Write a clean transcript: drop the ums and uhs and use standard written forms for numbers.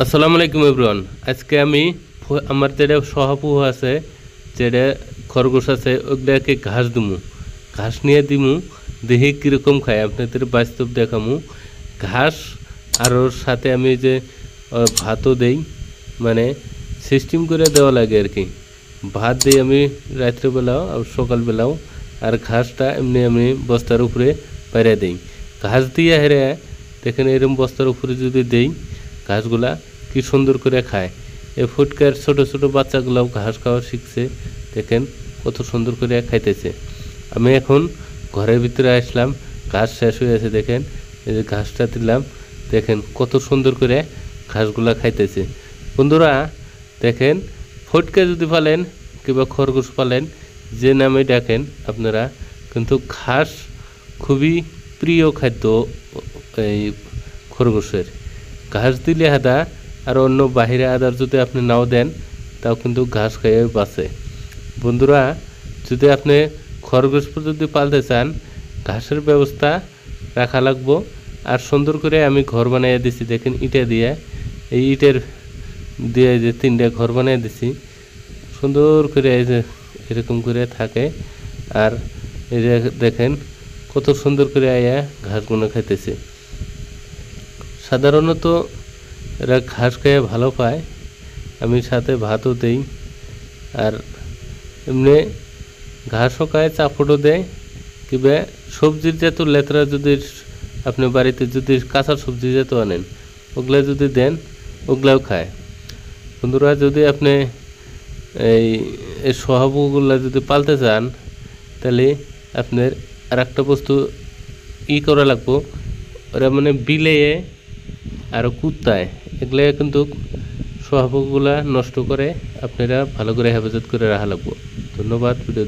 আসসালামু আলাইকুম এভরিওয়ান। আজকে আমি আমার যেটা সহাপু আছে, যেটা খরগোশ আছে, ওগুলাকে ঘাস দিমু, ঘাস নিয়ে দিমু, দেখি কীরকম খায় আপনাদের বাস্তব দেখামু। ঘাস আর ওর সাথে আমি যে ভাতও দেই, মানে সিস্টেম করে দেওয়া লাগে আর কি। ভাত দিই আমি রাত্রেবেলাও আর সকালবেলাও, আর ঘাসটা এমনি আমি বস্তার উপরে পেরে দিই। ঘাস দিয়ে হেরে দেখেন এরকম বস্তার উপরে যদি দেই, ঘাসগুলা কি সুন্দর করে খায়। এই ফুটকার ছোট ছোট বাচ্চাগুলাও ঘাস খাওয়া শিখছে, দেখেন কত সুন্দর করে খাইতেছে। আমি এখন ঘরের ভিতরে আসলাম, ঘাস শেষ হয়ে আছে, দেখেন এই যে ঘাসটা দিলাম, দেখেন কত সুন্দর করে ঘাসগুলা খাইতেছে। বন্ধুরা দেখেন, ফুটকা যদি পালেন কিংবা খরগোশ পালেন, যে নামে ডাকেন আপনারা, কিন্তু ঘাস খুবই প্রিয় খাদ্য এই খরগোশের। ঘাস দিলে আদা আর অন্য বাহিরে আদার যদি আপনি নাও দেন, তাও কিন্তু ঘাস খেয়ে বাঁচে। বন্ধুরা যদি আপনি খরগোশ যদি পালতে চান, ঘাসের ব্যবস্থা রাখা লাগবো। আর সুন্দর করে আমি ঘর বানিয়ে দিছি, দেখেন ইটা দিয়ে, এই ইটের দিয়ে যে 3টা ঘর বানিয়ে দিছি সুন্দর করে, এই যে এরকম করে থাকে। আর এই যে দেখেন কত সুন্দর করে আয়া ঘাসগুলো খাইতেছে। সাধারণত এরা ঘাস খেয়ে ভালো পায়, আমি সাথে ভাতও দেই। আর এমনি ঘাসও খায়, চাপড়ও দেয়। কিংবা সবজির জাত লেতরা যদি আপনি বাড়িতে যদি কাঁচা সবজি জাত আনেন, ওগুলা যদি দেন, ওগুলাও খায়। বন্ধুরা যদি আপনি এই স্বভাবগুলা যদি পালতে চান, তাহলে আপনার আর একটা বস্তু করা লাগবো, ওরা মানে বিলেয়ে আর কুত্তায়, এগুলো কিন্তু স্বভাবগুলা নষ্ট করে, আপনারা ভালো করে হেফাজত করে রাখা লাগবো। ধন্যবাদ ভিডিও